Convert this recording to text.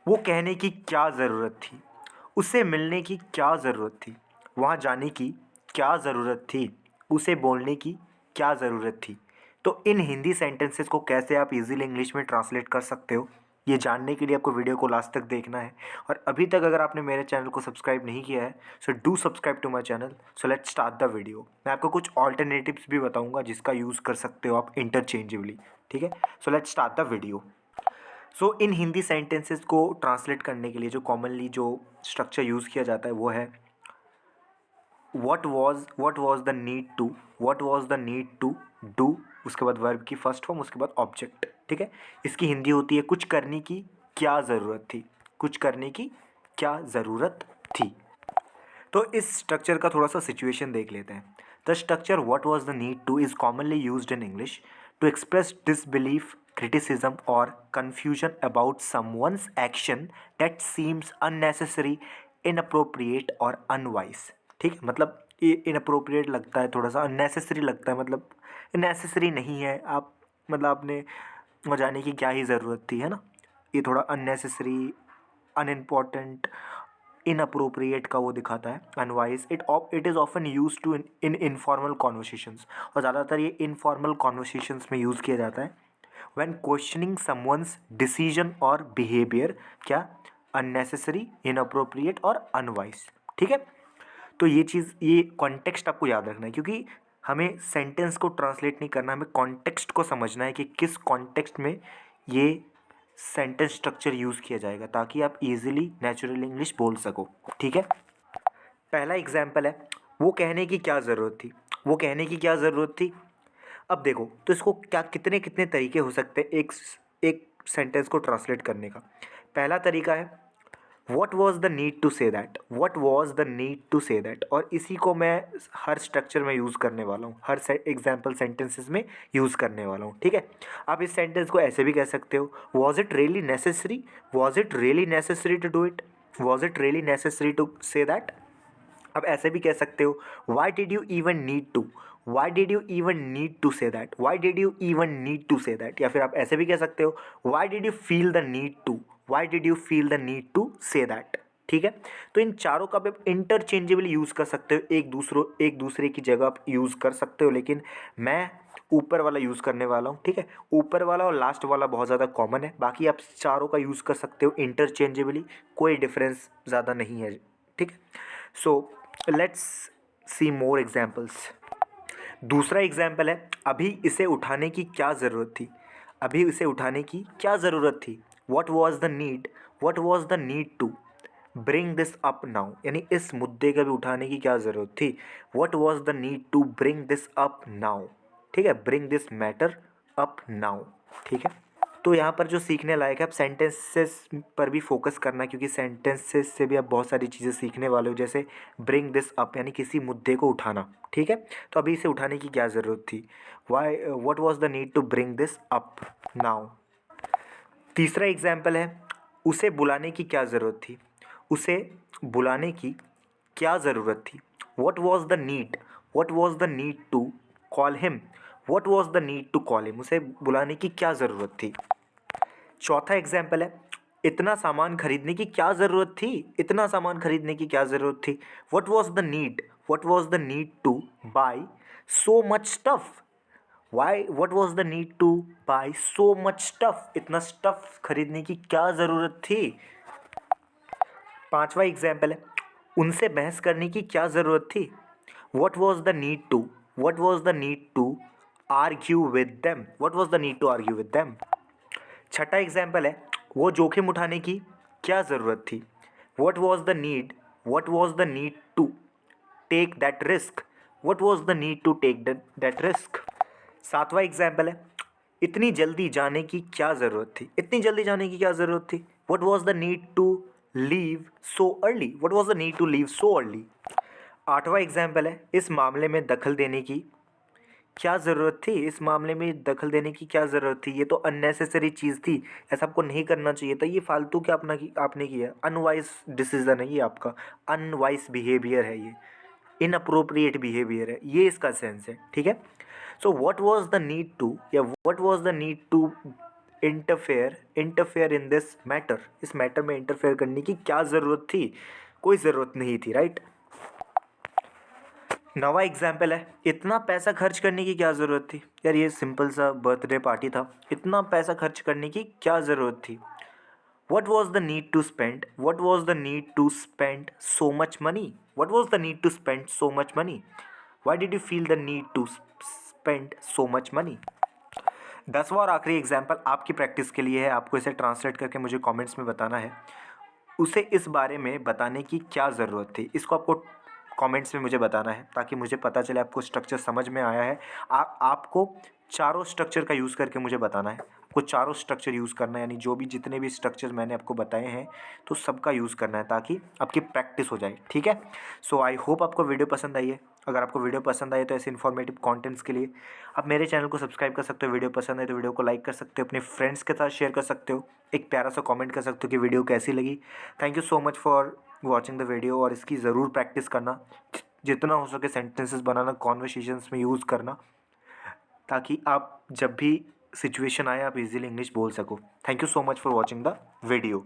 वो कहने की क्या ज़रूरत थी, उसे मिलने की क्या ज़रूरत थी, वहाँ जाने की क्या ज़रूरत थी, उसे बोलने की क्या ज़रूरत थी। तो इन हिंदी सेंटेंसेस को कैसे आप इजीली इंग्लिश में ट्रांसलेट कर सकते हो, ये जानने के लिए आपको वीडियो को लास्ट तक देखना है। और अभी तक अगर आपने मेरे चैनल को सब्सक्राइब नहीं किया है, so do subscribe to my channel. So let's start the video. मैं आपको कुछ ऑल्टरनेटिव्स भी बताऊंगा जिसका यूज़ कर सकते हो आप इंटरचेंजेबली। ठीक है, सो let's start the video. So in Hindi sentences को ट्रांसलेट करने के लिए जो कॉमनली जो स्ट्रक्चर यूज़ किया जाता है वो है what was the need to, what was the need to do, उसके बाद वर्ब की फर्स्ट फॉर्म, उसके बाद ऑब्जेक्ट। ठीक है, इसकी हिंदी होती है कुछ करने की क्या ज़रूरत थी, कुछ करने की क्या ज़रूरत थी। तो इस स्ट्रक्चर का थोड़ा सा सिचुएशन देख लेते हैं। The structure what was the need to is commonly used in English to express disbelief, criticism or confusion about someone's action that seems unnecessary, inappropriate or unwise। ठीक है, मतलब ये इनअप्रोप्रिएट लगता है, थोड़ा सा अननेसेसरी लगता है, मतलब नेसेसरी नहीं है। आप मतलब आपने वहाँ जाने की क्या ही ज़रूरत थी, है ना। ये थोड़ा अननेसेसरी, अनइम्पॉर्टेंट, इनअप्रोप्रिएट का वो दिखाता है, unwise. It is often use to in informal conversations, और ज़्यादातर ये इनफॉर्मल कॉन्वर्सेशंस में यूज़ किया जाता है। व्हेन क्वेश्चनिंग समवंस डिसीजन और बिहेवियर, क्या अननेसेसरी, इनअप्रोप्रिएट और अनवाइज। ठीक है, तो ये चीज़, ये कॉन्टेक्स्ट आपको याद रखना है, क्योंकि हमें सेंटेंस को ट्रांसलेट नहीं करना, हमें कॉन्टेक्स्ट को समझना है कि किस कॉन्टेक्स्ट में ये सेंटेंस स्ट्रक्चर यूज़ किया जाएगा, ताकि आप इजीली नेचुरल इंग्लिश बोल सको। ठीक है, पहला एग्जाम्पल है, वो कहने की क्या ज़रूरत थी, वो कहने की क्या ज़रूरत थी। अब देखो, तो इसको क्या कितने कितने तरीके हो सकते हैं एक एक सेंटेंस को ट्रांसलेट करने का। पहला तरीका है what was the need to say that, what was the need to say that, और इसी को मैं हर स्ट्रक्चर में यूज़ करने वाला हूँ, हर एग्जाम्पल सेंटेंसेस में यूज़ करने वाला हूँ। ठीक है, आप इस सेंटेंस को ऐसे भी कह सकते हो, was it really necessary, was it really necessary to do it, was it really necessary to say that. आप ऐसे भी कह सकते हो, why did you even need to, why did you even need to say that, why did you even need to say that. या फिर आप ऐसे भी कह सकते हो, why did you feel the need to, why did you feel the need to say that. ठीक है, तो इन चारों का आप इंटरचेंजेबली यूज़ कर सकते हो, एक दूसरे की जगह आप यूज़ कर सकते हो, लेकिन मैं ऊपर वाला यूज़ करने वाला हूँ। ठीक है, ऊपर वाला और लास्ट वाला बहुत ज़्यादा कॉमन है, बाकी आप चारों का यूज़ कर सकते हो इंटरचेंजेबली, कोई डिफरेंस ज़्यादा नहीं है। ठीक है, so let's see more examples. दूसरा एग्जाम्पल है, अभी इसे उठाने की क्या ज़रूरत थी, अभी इसे उठाने की क्या ज़रूरत थी। What was the need, what was the need to bring this up now, यानी इस मुद्दे का भी उठाने की क्या ज़रूरत थी। What was the need to bring this up now. ठीक है, bring this matter up now. ठीक है, तो यहाँ पर जो सीखने लायक है, आप सेंटेंसेस पर भी फोकस करना, क्योंकि सेंटेंसेस से भी आप बहुत सारी चीज़ें सीखने वाले हो, जैसे ब्रिंग दिस अप यानी किसी मुद्दे को उठाना। ठीक है, तो अभी इसे उठाने की क्या ज़रूरत थी, why, what was the need to bring this up now. तीसरा एग्जाम्पल है, उसे बुलाने की क्या ज़रूरत थी, उसे बुलाने की क्या ज़रूरत थी। What was the need, what was the need to call him, what was the need to call him, उसे बुलाने की क्या ज़रूरत थी। चौथा एग्जाम्पल है, इतना सामान खरीदने की क्या ज़रूरत थी, इतना सामान खरीदने की क्या ज़रूरत थी। What was the need, what was the need to buy so much stuff, why, what was the need to buy so much stuff, इतना स्टफ खरीदने की क्या ज़रूरत थी। पांचवा एग्जाम्पल है, उनसे बहस करने की क्या ज़रूरत थी। What was the need to, what was the need to argue with them, what was the need to argue with them. छठा एग्जाम्पल है, वो जोखिम उठाने की क्या ज़रूरत थी। What was the need, what was the need to take that risk, what was the need to take that risk. सातवां एग्जाम्पल है, इतनी जल्दी जाने की क्या ज़रूरत थी, इतनी जल्दी जाने की क्या ज़रूरत थी। What was the need to leave so early, what was the need to leave so early. आठवां एग्जाम्पल है, इस मामले में दखल देने की क्या ज़रूरत थी, इस मामले में दखल देने की क्या ज़रूरत थी, ये तो अननेसेसरी चीज़ थी, ऐसा आपको नहीं करना चाहिए था, ये फालतू क्या आपने किया, अनवाइज डिसीज़न है ये आपका, अनवाइज बिहेवियर है ये, इनअप्रोप्रिएट बिहेवियर है ये, इसका सेंस है। ठीक है, so what was the need to, या what was the need to interfere in this matter, इस मैटर में इंटरफेयर करने की क्या ज़रूरत थी? कोई ज़रूरत नहीं थी, राइट। नवा एग्जाम्पल है, इतना पैसा खर्च करने की क्या ज़रूरत थी? यार ये सिंपल सा बर्थडे पार्टी था, इतना पैसा खर्च करने की क्या ज़रूरत थी? What was the need to spend? What was the need to spend so much money? What was the need to spend so much money? Why did you feel the need to spend so much money? 10वां और आखिरी example आपकी practice के लिए है, आपको इसे translate करके मुझे कमेंट्स में बताना है उसे इस बारे में बताने की क्या ज़रूरत थी। इसको आपको कमेंट्स में मुझे बताना है ताकि मुझे पता चले आपको स्ट्रक्चर समझ में आया है। आपको चारों स्ट्रक्चर का यूज़ करके मुझे बताना है, आपको चारों स्ट्रक्चर यूज़ करना है, यानी जो भी जितने भी स्ट्रक्चर मैंने आपको बताए हैं तो सबका यूज़ करना है ताकि आपकी प्रैक्टिस हो जाए, ठीक है। सो आई होप आपको वीडियो पसंद आई है। अगर आपको वीडियो पसंद आए तो ऐसे इन्फॉर्मेटिव कंटेंट्स के लिए आप मेरे चैनल को सब्सक्राइब कर सकते हो। वीडियो पसंद है तो वीडियो को लाइक कर सकते हो, अपने फ्रेंड्स के साथ शेयर कर सकते हो, एक प्यारा सा कमेंट कर सकते हो कि वीडियो कैसी लगी। Thank you so much for watching the video, और इसकी ज़रूर प्रैक्टिस करना, जितना हो सके सेंटेंसेस बनाना, कॉन्वर्सेशंस में यूज़ करना, ताकि आप जब भी सिचुएशन आए आप इजीली इंग्लिश बोल सको। Thank you so much for watching the video.